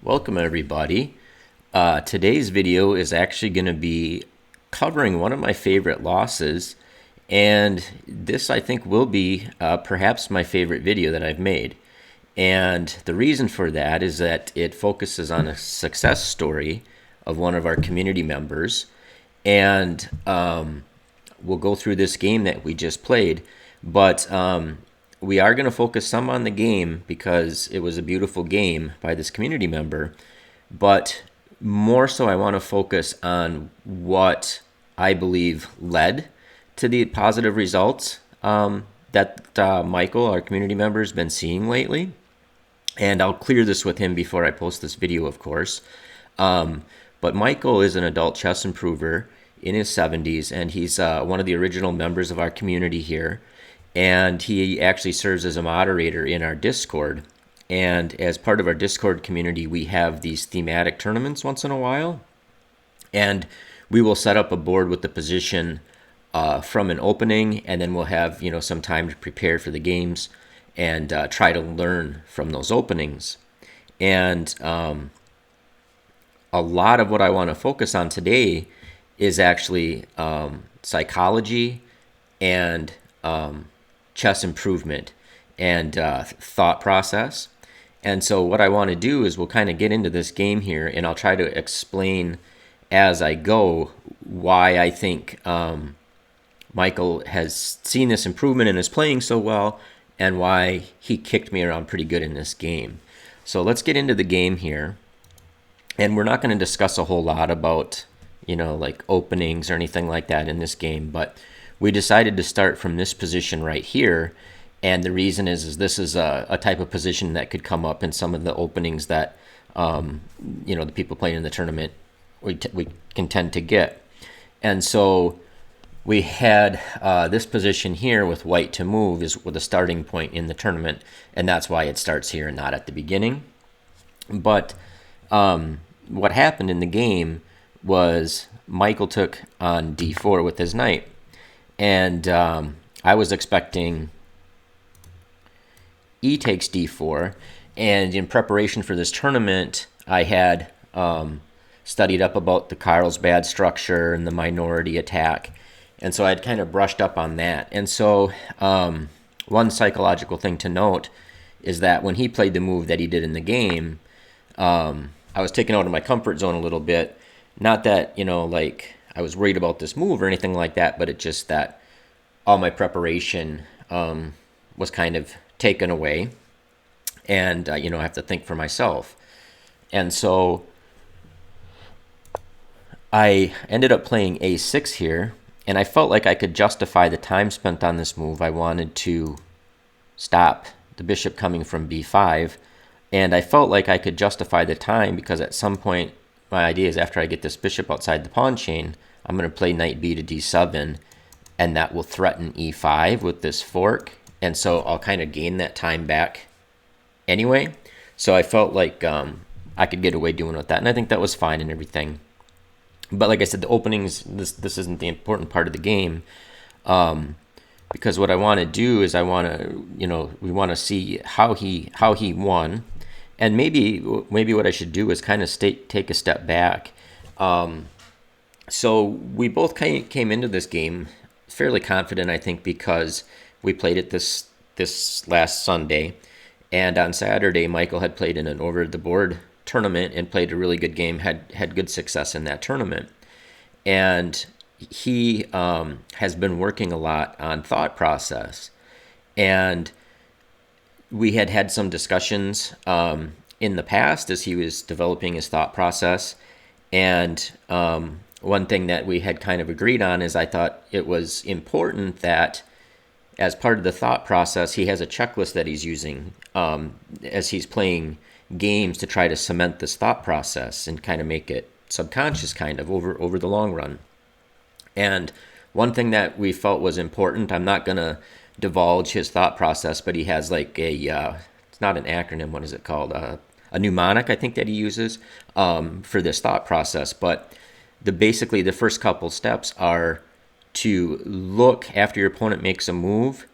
Welcome everybody. Today's video is actually going to be covering one of my favorite losses, and this I think will be perhaps my favorite video that I've made. And the reason for that is that it focuses on a success story of one of our community members, and we'll go through this game that we just played, but we are going to focus some on the game because it was a beautiful game by this community member, but more so I want to focus on what I believe led to the positive results that Michael, our community member, has been seeing lately. And I'll clear this with him before I post this video, of course. But Michael is an adult chess improver in his 70s, and he's one of the original members of our community here. And he actually serves as a moderator in our Discord. And as part of our Discord community, we have these thematic tournaments once in a while. And we will set up a board with the position from an opening, and then we'll have some time to prepare for the games and try to learn from those openings. And a lot of what I want to focus on today is actually psychology and chess improvement and thought process. And so what I want to do is we'll kind of get into this game here, and I'll try to explain as I go why I think Michael has seen this improvement and is playing so well, and why he kicked me around pretty good in this game. So let's get into the game here. And we're not going to discuss a whole lot about like openings or anything like that in this game, but we decided to start from this position right here, and the reason is this is a type of position that could come up in some of the openings that the people playing in the tournament we can tend to get. And so we had this position here with white to move is with a starting point in the tournament, and that's why it starts here and not at the beginning. But what happened in the game was Michael took on d4 with his knight. And I was expecting e takes d4. And in preparation for this tournament, I had studied up about the Carlsbad structure and the minority attack. And so I'd kind of brushed up on that. And so one psychological thing to note is that when he played the move that he did in the game, I was taken out of my comfort zone a little bit. Not that, like I was worried about this move or anything like that, but it just that all my preparation was kind of taken away, and I have to think for myself. And so I ended up playing a6 here, and I felt like I could justify the time spent on this move. I wanted to stop the bishop coming from b5, and I felt like I could justify the time because at some point my idea is after I get this bishop outside the pawn chain, I'm going to play knight b to d7, and that will threaten e5 with this fork. And so I'll kind of gain that time back anyway. So I felt like I could get away doing with that, and I think that was fine and everything. But like I said, the openings, this isn't the important part of the game, because what I want to do is we want to see how he won. And maybe what I should do is kind of take a step back. So we both came into this game fairly confident, I think, because we played it this last Sunday. And on Saturday, Michael had played in an over-the-board tournament and played a really good game, had good success in that tournament. And he has been working a lot on thought process. And we had some discussions in the past as he was developing his thought process. And one thing that we had kind of agreed on is I thought it was important that as part of the thought process, he has a checklist that he's using as he's playing games to try to cement this thought process and kind of make it subconscious kind of over the long run. And one thing that we felt was important, I'm not going to divulge his thought process, but he has like it's not an acronym, what is it called? A mnemonic, I think, that he uses for this thought process. But basically the first couple steps are to look after your opponent makes a move.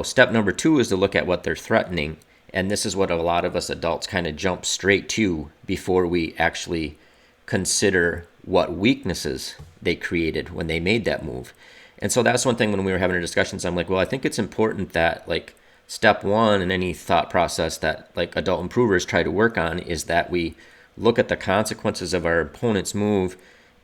Step number 2 is to look at what they're threatening. And this is what a lot of us adults kind of jump straight to before we actually consider what weaknesses they created when they made that move. And so that's one thing when we were having our discussions, I'm like, well, I think it's important that like step one in any thought process that like adult improvers try to work on is that we look at the consequences of our opponent's move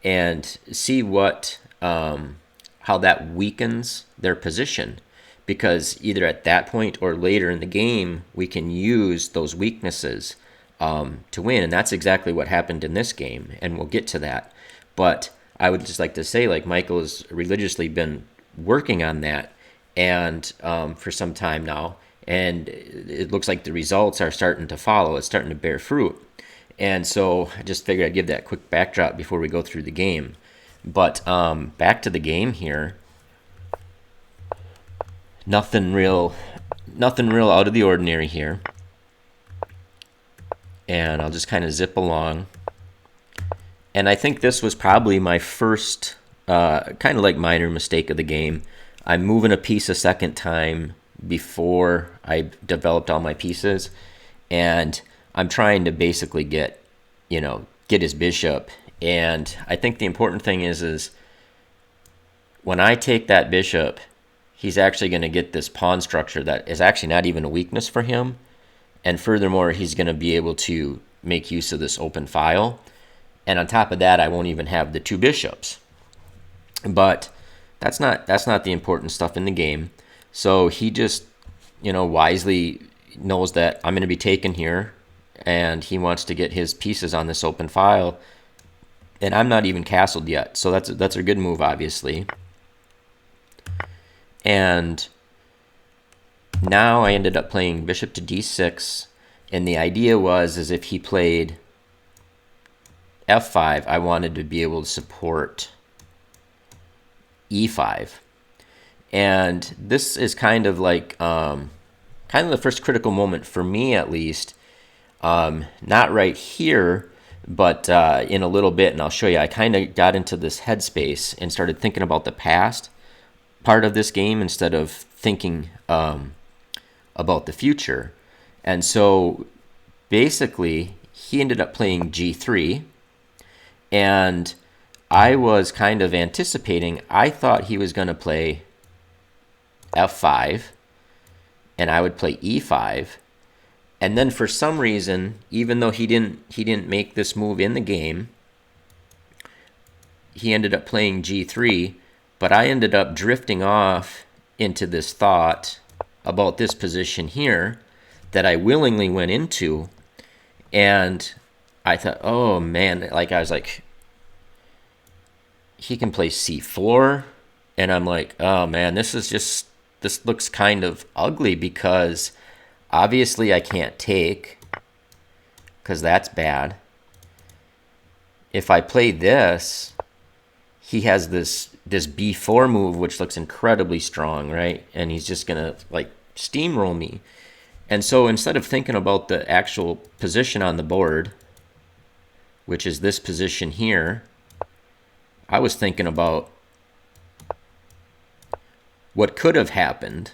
and see what how that weakens their position, because either at that point or later in the game we can use those weaknesses to win. And that's exactly what happened in this game, and we'll get to that. But I would just like to say, like, Michael has religiously been working on that and for some time now, and it looks like the results are starting to follow. It's starting to bear fruit. And so I just figured I'd give that quick backdrop before we go through the game. But back to the game here. Nothing real out of the ordinary here. And I'll just kind of zip along. And I think this was probably my first kind of like minor mistake of the game. I'm moving a piece a second time before I developed all my pieces. And I'm trying to basically get his bishop. And I think the important thing is when I take that bishop, he's actually going to get this pawn structure that is actually not even a weakness for him. And furthermore, he's going to be able to make use of this open file. And on top of that, I won't even have the two bishops. But that's not the important stuff in the game. So he just, wisely knows that I'm going to be taken here, and he wants to get his pieces on this open file. And I'm not even castled yet, so that's a good move, obviously. And now I ended up playing bishop to d6, and the idea was if he played f5, I wanted to be able to support e5. And this is kind of like the first critical moment for me, at least. Not right here, but in a little bit, and I'll show you. I kind of got into this headspace and started thinking about the past part of this game instead of thinking about the future. And so basically, he ended up playing g3, and I was kind of anticipating, I thought he was going to play f5, and I would play e5. And then for some reason, even though he didn't make this move in the game, he ended up playing g3, but I ended up drifting off into this thought about this position here that I willingly went into. And I thought, oh man, I was like, he can play c4. And I'm like, oh man, this looks kind of ugly, because obviously I can't take, because that's bad. If I play this, he has this b4 move, which looks incredibly strong, right? And he's just going to like steamroll me. And so instead of thinking about the actual position on the board, which is this position here, I was thinking about what could have happened.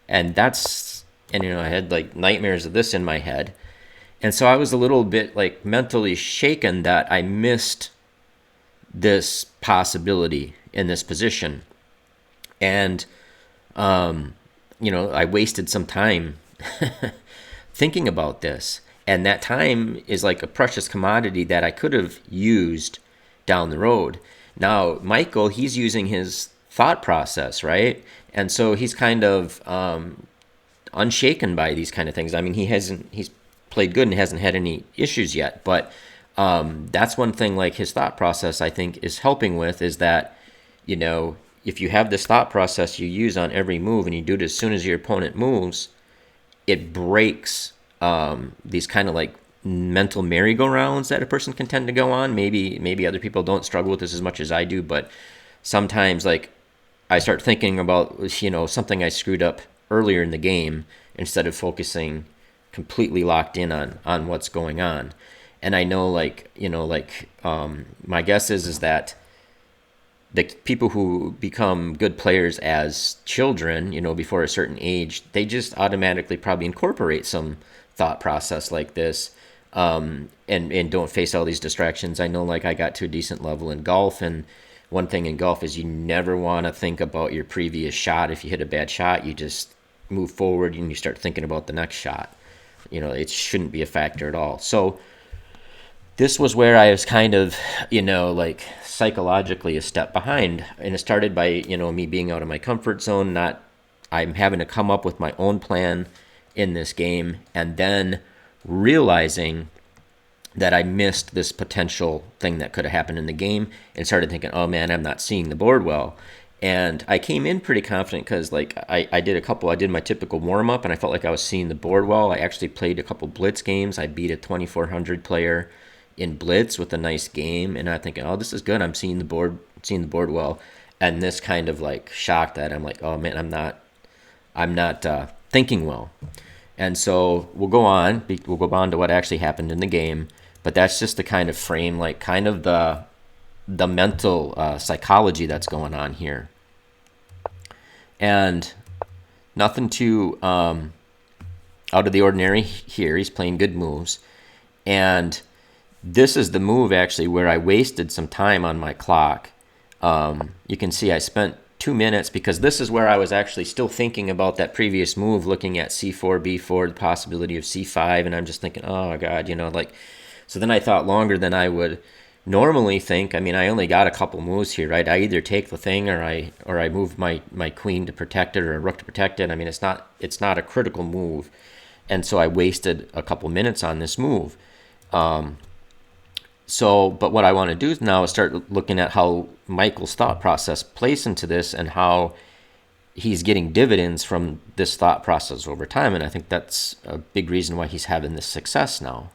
And I had like nightmares of this in my head. And so I was a little bit like mentally shaken that I missed this possibility in this position. And, I wasted some time thinking about this. And that time is like a precious commodity that I could have used down the road. Now, Michael, he's using his thought process, right? And so he's kind of unshaken by these kind of things. I mean, he's played good and hasn't had any issues yet, but that's one thing like his thought process, I think, is helping with, is that, if you have this thought process you use on every move and you do it as soon as your opponent moves, it breaks these kind of like mental merry-go-rounds that a person can tend to go on. Maybe other people don't struggle with this as much as I do, but sometimes like I start thinking about, something I screwed up earlier in the game instead of focusing completely locked in on what's going on. And I know my guess is that the people who become good players as children, before a certain age, they just automatically probably incorporate some thought process like this, and don't face all these distractions. I know, like, I got to a decent level in golf, and one thing in golf is you never want to think about your previous shot. If you hit a bad shot, you just move forward and you start thinking about the next shot. It shouldn't be a factor at all. So this was where I was kind of, like psychologically a step behind. And it started by, me being out of my comfort zone, I'm having to come up with my own plan in this game, and then realizing that I missed this potential thing that could have happened in the game, and started thinking, oh man, I'm not seeing the board well. And I came in pretty confident because, like, I did my typical warm-up, and I felt like I was seeing the board well. I actually played a couple blitz games. I beat a 2400 player in blitz with a nice game, and I'm thinking, oh, this is good. I'm seeing the board well. And this kind of like shock that I'm like, oh man, I'm not thinking well. And so we'll go on to what actually happened in the game. But that's just the kind of frame, like kind of the mental psychology that's going on here. And nothing too out of the ordinary here. He's playing good moves. And this is the move actually where I wasted some time on my clock. You can see I spent 2 minutes because this is where I was actually still thinking about that previous move, looking at c4, b4, the possibility of c5, and I'm just thinking, oh God, so then I thought longer than I would normally think. I mean, I only got a couple moves here, right? I either take the thing or I move my queen to protect it or a rook to protect it. I mean, it's not a critical move, and so I wasted a couple minutes on this move. But what I want to do now is start looking at how Michael's thought process plays into this and how he's getting dividends from this thought process over time. And I think that's a big reason why he's having this success now.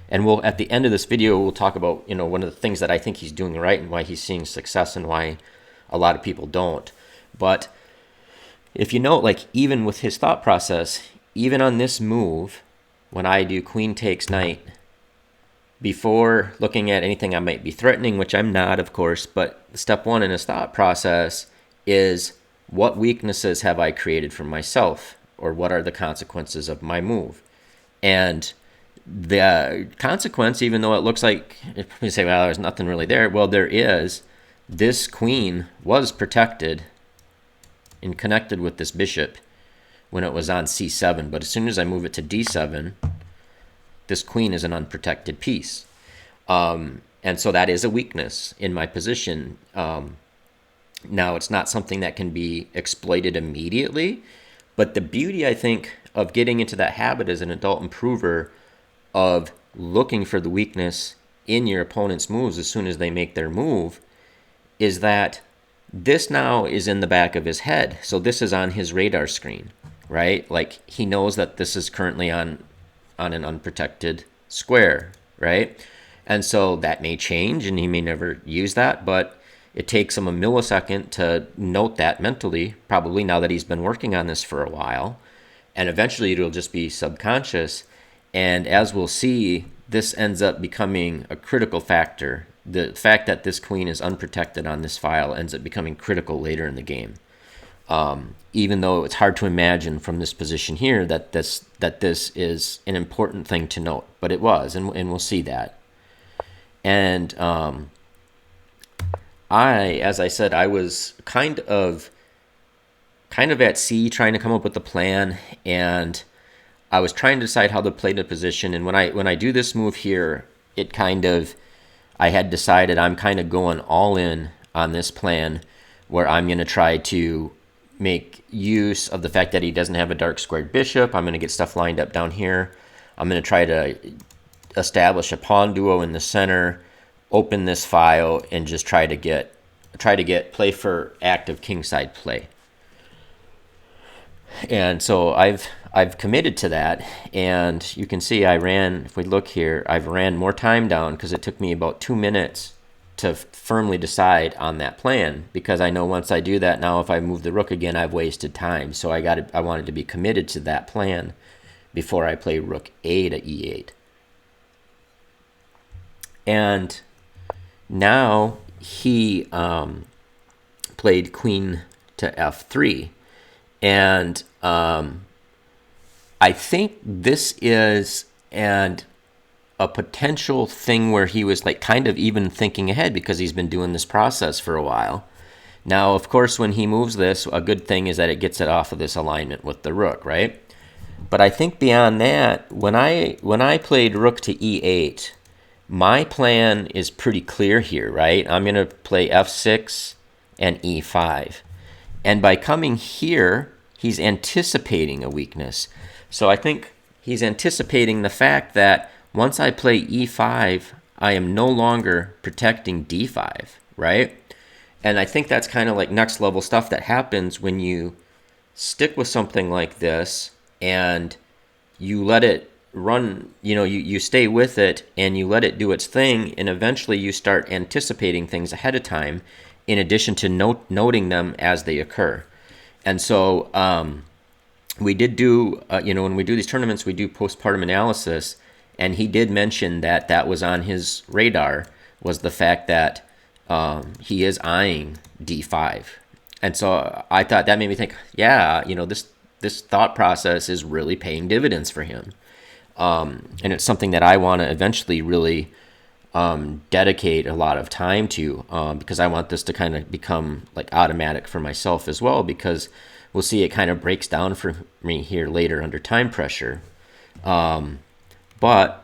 And at the end of this video, we'll talk about, one of the things that I think he's doing right and why he's seeing success and why a lot of people don't. But if you note, like, even with his thought process, even on this move, when I do queen takes knight, before looking at anything I might be threatening, which I'm not, of course, but step one in his thought process is, what weaknesses have I created for myself, or what are the consequences of my move? And the consequence, even though it looks like, you say, well, there's nothing really there. Well, there is. This queen was protected and connected with this bishop when it was on c7, but as soon as I move it to d7, this queen is an unprotected piece. And so that is a weakness in my position. Now, it's not something that can be exploited immediately, but the beauty, I think, of getting into that habit as an adult improver of looking for the weakness in your opponent's moves as soon as they make their move is that this now is in the back of his head. So this is on his radar screen, right? Like, he knows that this is currently on an unprotected square, right? And so that may change and he may never use that, but it takes him a millisecond to note that mentally, probably now that he's been working on this for a while, and eventually it'll just be subconscious. And as we'll see, this ends up becoming a critical factor. The fact that this queen is unprotected on this file ends up becoming critical later in the game. Even though it's hard to imagine from this position here that this is an important thing to note, but it was, and we'll see that. And as I said, I was kind of at sea trying to come up with a plan, and I was trying to decide how to play the position. And when I do this move here, I had decided I'm kind of going all in on this plan, where I'm going to try to make use of the fact that he doesn't have a dark squared bishop. I'm going to get stuff lined up down here. I'm going to try to establish a pawn duo in the center, open this file, and just try to get play for active kingside play. And so I've committed to that, and you can see if we look here, I've ran more time down because it took me about 2 minutes to firmly decide on that plan, because I know once I do that, now if I move the rook again, I've wasted time. So I wanted to be committed to that plan before I play rook a to e8. And now he played queen to f3. And I think this is a potential thing where he was like kind of even thinking ahead, because he's been doing this process for a while. Now, of course, when he moves this, a good thing is that it gets it off of this alignment with the rook, right? But I think beyond that, when I played rook to e8, my plan is pretty clear here, right? I'm going to play f6 and e5. And by coming here, he's anticipating a weakness. So I think he's anticipating the fact that once I play e5, I am no longer protecting d5, right? And I think that's kind of like next level stuff that happens when you stick with something like this and you let it run, you stay with it and you let it do its thing, and eventually you start anticipating things ahead of time in addition to noting them as they occur. And so we did do, when we do these tournaments, we do postpartum analysis, and he did mention that that was on his radar, was the fact that he is eyeing d5. And so I thought that made me think, yeah, this thought process is really paying dividends for him. And it's something that I want to eventually really dedicate a lot of time to, because I want this to kind of become like automatic for myself as well, because we'll see it kind of breaks down for me here later under time pressure. But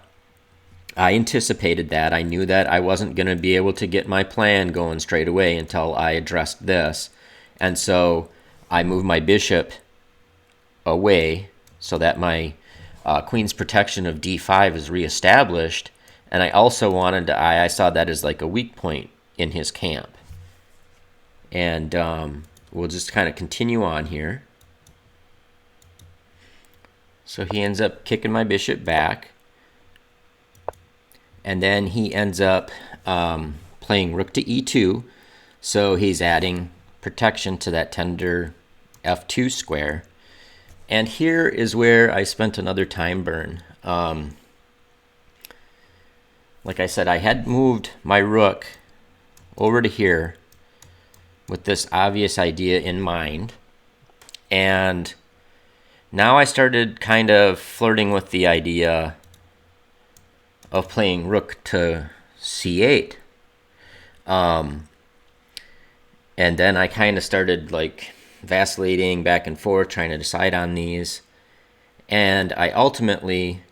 I anticipated that. I knew that I wasn't going to be able to get my plan going straight away until I addressed this. And so I moved my bishop away so that my queen's protection of d5 is reestablished. And I also wanted to, I saw that as like a weak point in his camp. And we'll just kind of continue on here. So he ends up kicking my bishop back. And then he ends up playing rook to e2. So he's adding protection to that tender f2 square. And here is where I spent another time burn. Like I said, I had moved my rook over to here with this obvious idea in mind. And now I started kind of flirting with the idea of playing rook to c8. And then I kind of started like vacillating back and forth, trying to decide on these. And I ultimately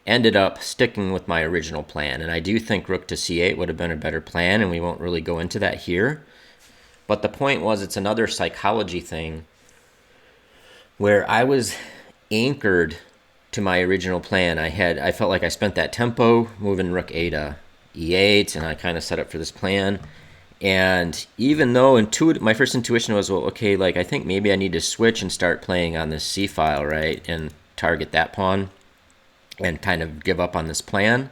ended up sticking with my original plan. And I do think rook to c8 would have been a better plan, and we won't really go into that here. But the point was, it's another psychology thing where I was anchored to my original plan. I felt like I spent that tempo moving rook a to e8, and I kind of set up for this plan. And even though my first intuition was, well, okay, like I think maybe I need to switch and start playing on this c file, right, and target that pawn and kind of give up on this plan,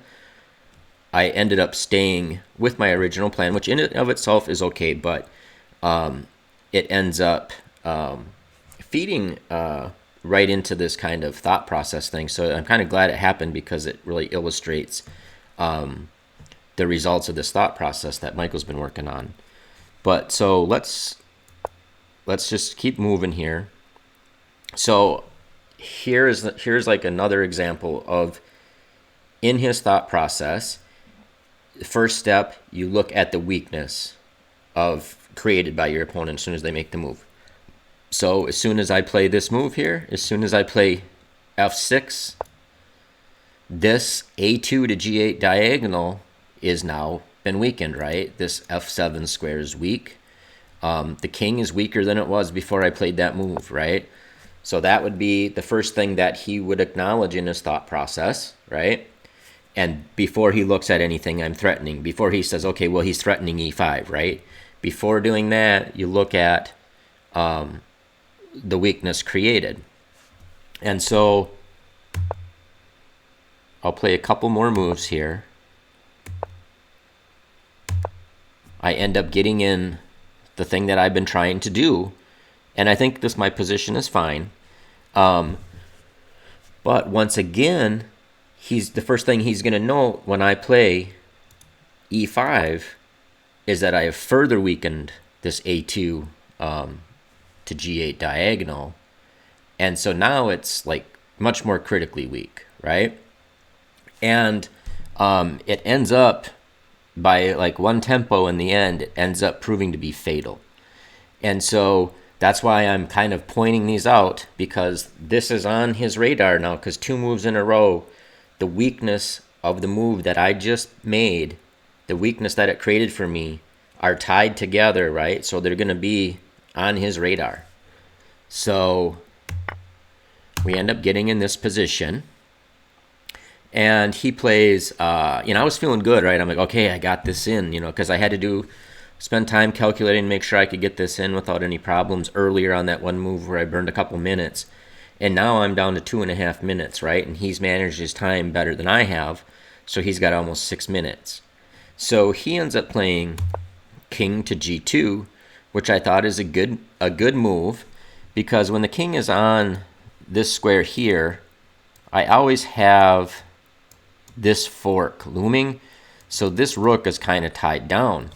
I ended up staying with my original plan, which in and of itself is okay, but it ends up feeding right into this kind of thought process thing. So I'm kind of glad it happened, because it really illustrates the results of this thought process that Michael's been working on. But so let's just keep moving here. So here's like another example of, in his thought process, the first step, you look at the weakness created by your opponent as soon as they make the move. So as soon as I play this move here, as soon as I play f6, this a2 to g8 diagonal is now been weakened, right? This f7 square is weak. The king is weaker than it was before I played that move, right? So that would be the first thing that he would acknowledge in his thought process, right? And before he looks at anything I'm threatening, before he says, okay, well, he's threatening e5, right? Before doing that, you look at the weakness created. And so I'll play a couple more moves here. I end up getting in the thing that I've been trying to do, and I think my position is fine. But once again, the first thing he's going to know when I play e5 is that I have further weakened this a2 to G8 diagonal. And so now it's like much more critically weak, right? And it ends up, by like one tempo in the end, it ends up proving to be fatal. And so that's why I'm kind of pointing these out, because this is on his radar now, because 2 moves in a row, the weakness of the move that I just made, the weakness that it created for me, are tied together, right? So they're going to be on his radar. So we end up getting in this position. And he plays, I was feeling good, right? I'm like, okay, I got this in, because I had to spend time calculating, make sure I could get this in without any problems earlier on that one move where I burned a couple minutes. And now I'm down to 2.5 minutes, right? And he's managed his time better than I have, so he's got almost 6 minutes. So he ends up playing king to g2, which I thought is a good move, because when the king is on this square here, I always have this fork looming, so this rook is kind of tied down.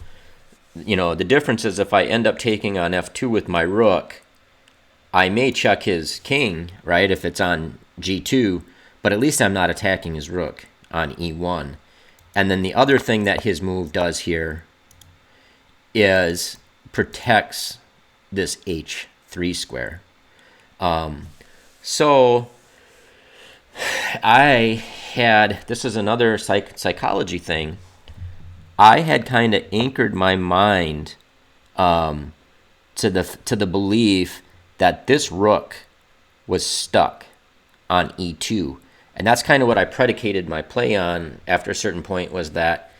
The difference is if I end up taking on f2 with my rook, I may check his king, right, if it's on g2, but at least I'm not attacking his rook on e1. And then the other thing that his move does here is protects this h3 square. So this is another psychology thing. I had kind of anchored my mind to the belief that this rook was stuck on e2. And that's kind of what I predicated my play on after a certain point, was that,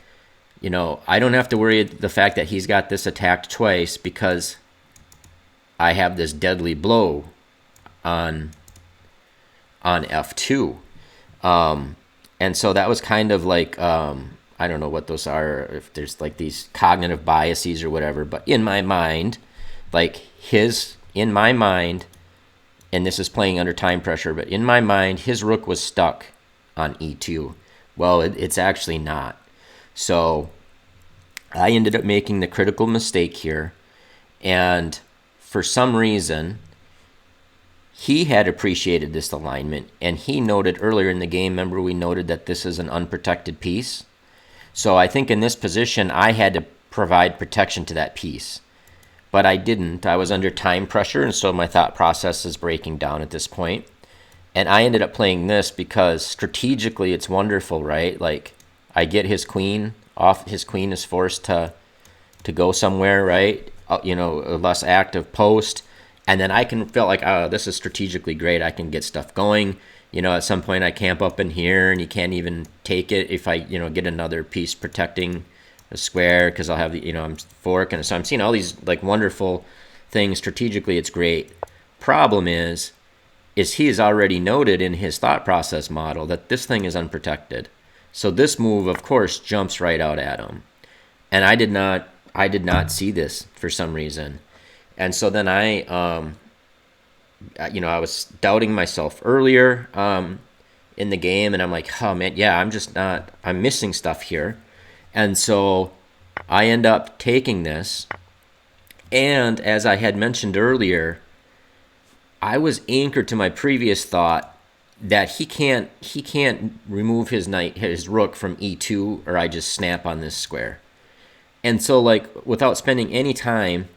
I don't have to worry the fact that he's got this attacked twice, because I have this deadly blow on f2. And so that was kind of like, I don't know what those are, if there's like these cognitive biases or whatever, but in my mind, and this is playing under time pressure, but in my mind, his rook was stuck on e2. Well, it's actually not. So I ended up making the critical mistake here, and for some reason, he had appreciated this alignment, and he noted earlier in the game, remember we noted that this is an unprotected piece? So I think in this position, I had to provide protection to that piece. But I didn't. I was under time pressure, and so my thought process is breaking down at this point. And I ended up playing this because strategically it's wonderful, right? Like, I get his queen off. His queen is forced to go somewhere, right? A less active post. And then I can feel like, oh, this is strategically great. I can get stuff going. At some point I camp up in here, and you can't even take it if I, get another piece protecting a square, because I'll have the, I'm fork, and so I'm seeing all these like wonderful things. Strategically, it's great. Problem is he has already noted in his thought process model that this thing is unprotected. So this move, of course, jumps right out at him, and I did not see this for some reason, and so then I was doubting myself earlier in the game, and I'm like, oh man, yeah, I'm missing stuff here. And so I end up taking this, and as I had mentioned earlier, I was anchored to my previous thought that he can't remove his rook from e2, or I just snap on this square. And so, like, without spending any time,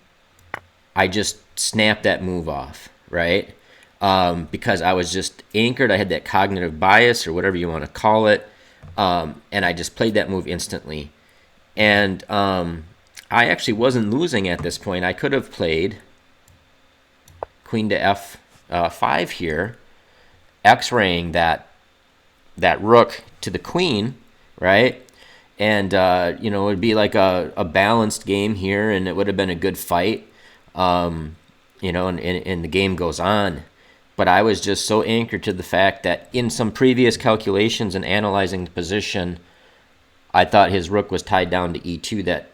I just snapped that move off, right? Because I was just anchored. I had that cognitive bias, or whatever you want to call it. And I just played that move instantly. And I actually wasn't losing at this point. I could have played queen to f5 here, x-raying that rook to the queen, right? And, it would be like a balanced game here, and it would have been a good fight, and the game goes on. But I was just so anchored to the fact that in some previous calculations and analyzing the position, I thought his rook was tied down to e2 that,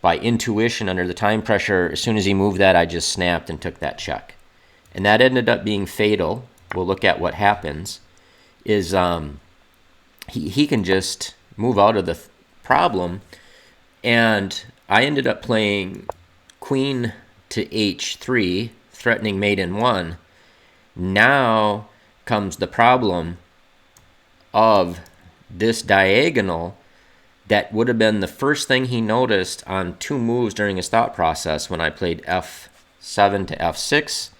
by intuition under the time pressure, as soon as he moved that, I just snapped and took that check. And that ended up being fatal. We'll look at what happens. Is he can just move out of the problem. And I ended up playing queen to h3, threatening mate in 1. Now comes the problem of this diagonal that would have been the first thing he noticed on 2 moves during his thought process when I played f7 to f6,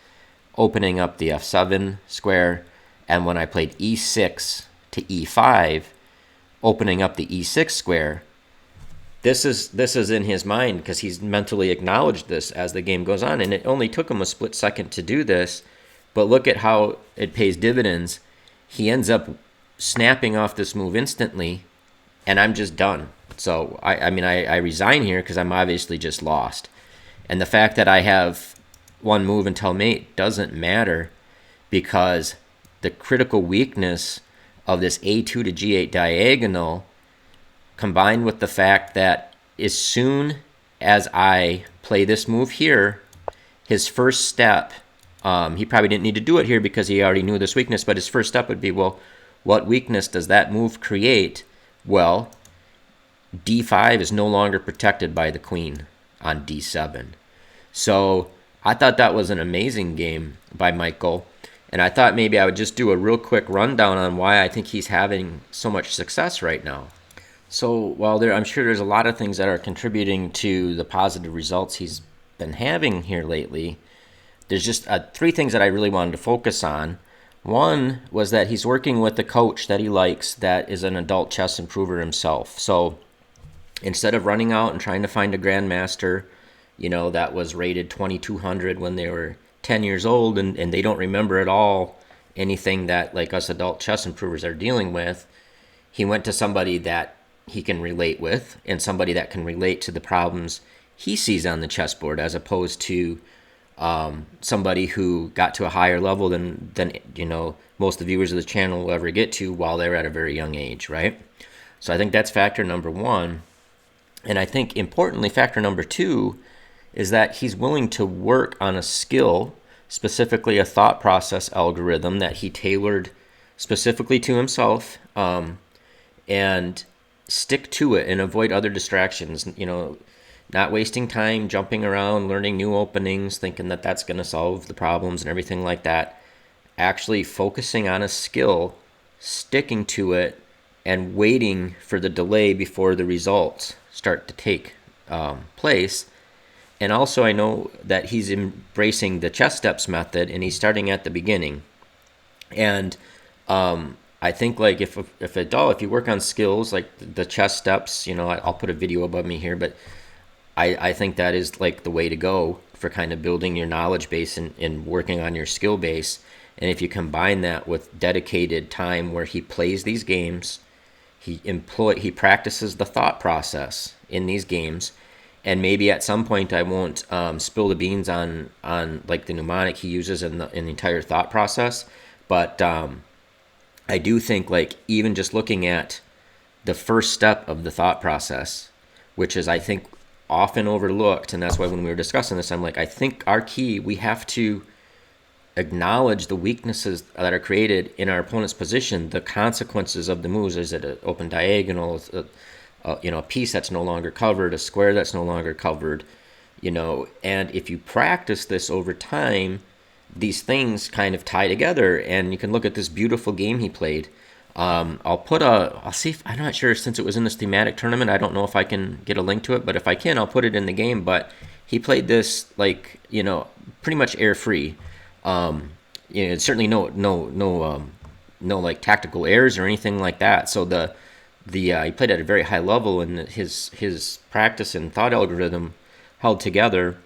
opening up the f7 square, and when I played e6 to e5, opening up the e6 square. This is in his mind because he's mentally acknowledged this as the game goes on, and it only took him a split second to do this, but look at how it pays dividends. He ends up snapping off this move instantly, and I'm just done. So I resign here because I'm obviously just lost. And the fact that I have 1 move until mate doesn't matter, because the critical weakness of this a2 to g8 diagonal, combined with the fact that as soon as I play this move here, his first step, he probably didn't need to do it here because he already knew this weakness, but his first step would be, well, what weakness does that move create? Well, d5 is no longer protected by the queen on d7. So I thought that was an amazing game by Michael, and I thought maybe I would just do a real quick rundown on why I think he's having so much success right now. So while I'm sure there's a lot of things that are contributing to the positive results he's been having here lately, there's just 3 things that I really wanted to focus on. One was that he's working with a coach that he likes that is an adult chess improver himself. So instead of running out and trying to find a grandmaster, that was rated 2200 when they were 10 years old and they don't remember at all anything that like us adult chess improvers are dealing with, he went to somebody that he can relate with and somebody that can relate to the problems he sees on the chessboard, as opposed to somebody who got to a higher level than most of the viewers of the channel will ever get to while they're at a very young age, right? So I think that's factor number 1. And I think importantly, factor number 2 is that he's willing to work on a skill, specifically a thought process algorithm that he tailored specifically to himself, and stick to it and avoid other distractions, not wasting time jumping around, learning new openings, thinking that that's going to solve the problems and everything like that. Actually focusing on a skill, sticking to it, and waiting for the delay before the results start to take place. And also I know that he's embracing the chess steps method, and he's starting at the beginning. And I think like if you work on skills like the chess steps, I'll put a video above me here, but I think that is like the way to go for kind of building your knowledge base and working on your skill base. And if you combine that with dedicated time where he plays these games, he practices the thought process in these games, and maybe at some point I won't spill the beans on like the mnemonic he uses in the entire thought process, but I do think like even just looking at the first step of the thought process, which is I think often overlooked, and that's why when we were discussing this, I'm like, I think our key, we have to acknowledge the weaknesses that are created in our opponent's position, the consequences of the moves. Is it an open diagonal, a piece that's no longer covered, a square that's no longer covered, and if you practice this over time, these things kind of tie together, and you can look at this beautiful game he played. I'll see if, I'm not sure, since it was in this thematic tournament, I don't know if I can get a link to it, but if I can, I'll put it in the game. But he played this like, pretty much air free. Certainly no like tactical errors or anything like that. So he played at a very high level, and his practice and thought algorithm held together.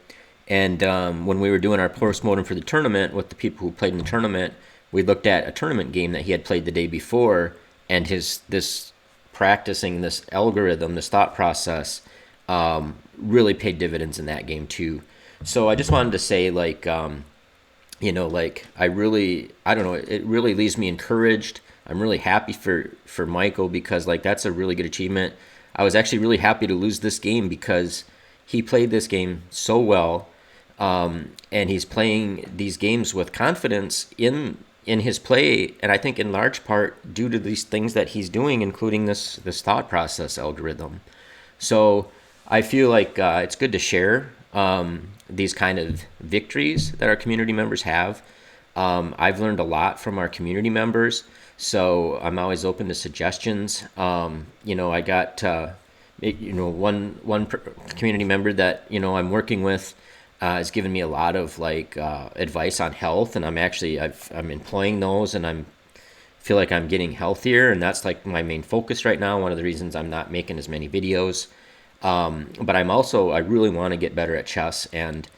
And when we were doing our postmortem for the tournament with the people who played in the tournament, we looked at a tournament game that he had played the day before, and this practicing this algorithm, this thought process, really paid dividends in that game too. So I just wanted to say, like, I don't know, it really leaves me encouraged. I'm really happy for Michael, because like that's a really good achievement. I was actually really happy to lose this game because he played this game so well, and he's playing these games with confidence in his play, and I think in large part due to these things that he's doing, including this thought process algorithm. So I feel like it's good to share these kind of victories that our community members have. I've learned a lot from our community members, so I'm always open to suggestions. I got one community member that I'm working with has given me a lot of advice on health, and I'm employing those, and I'm feel like I'm getting healthier, and that's like my main focus right now. One of the reasons I'm not making as many videos, but I really want to get better at chess, and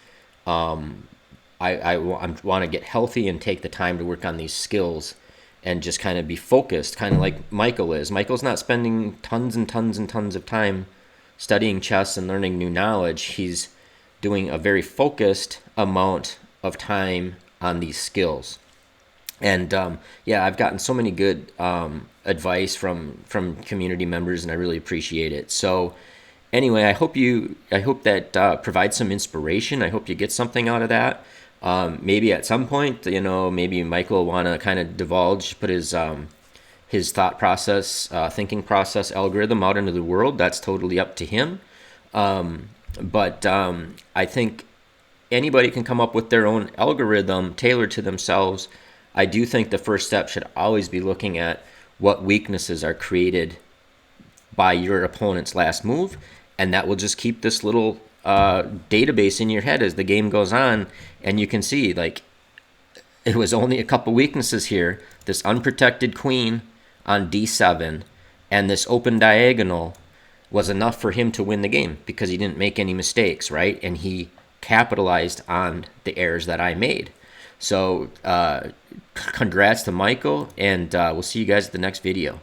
I want to get healthy and take the time to work on these skills and just kind of be focused, kind of like Michael is. Michael's not spending tons and tons and tons of time studying chess and learning new knowledge. He's doing a very focused amount of time on these skills. And I've gotten so many good advice from community members, and I really appreciate it. So anyway, I hope that provides some inspiration. I hope you get something out of that. Maybe at some point, maybe Michael will want to kind of put his thought process, thinking process algorithm out into the world. That's totally up to him. But I think anybody can come up with their own algorithm tailored to themselves. I do think the first step should always be looking at what weaknesses are created by your opponent's last move, and that will just keep this little database in your head as the game goes on, and you can see like it was only a couple weaknesses here. This unprotected queen on d7 and this open diagonal was enough for him to win the game because he didn't make any mistakes, right? And he capitalized on the errors that I made. So congrats to Michael, and we'll see you guys at the next video.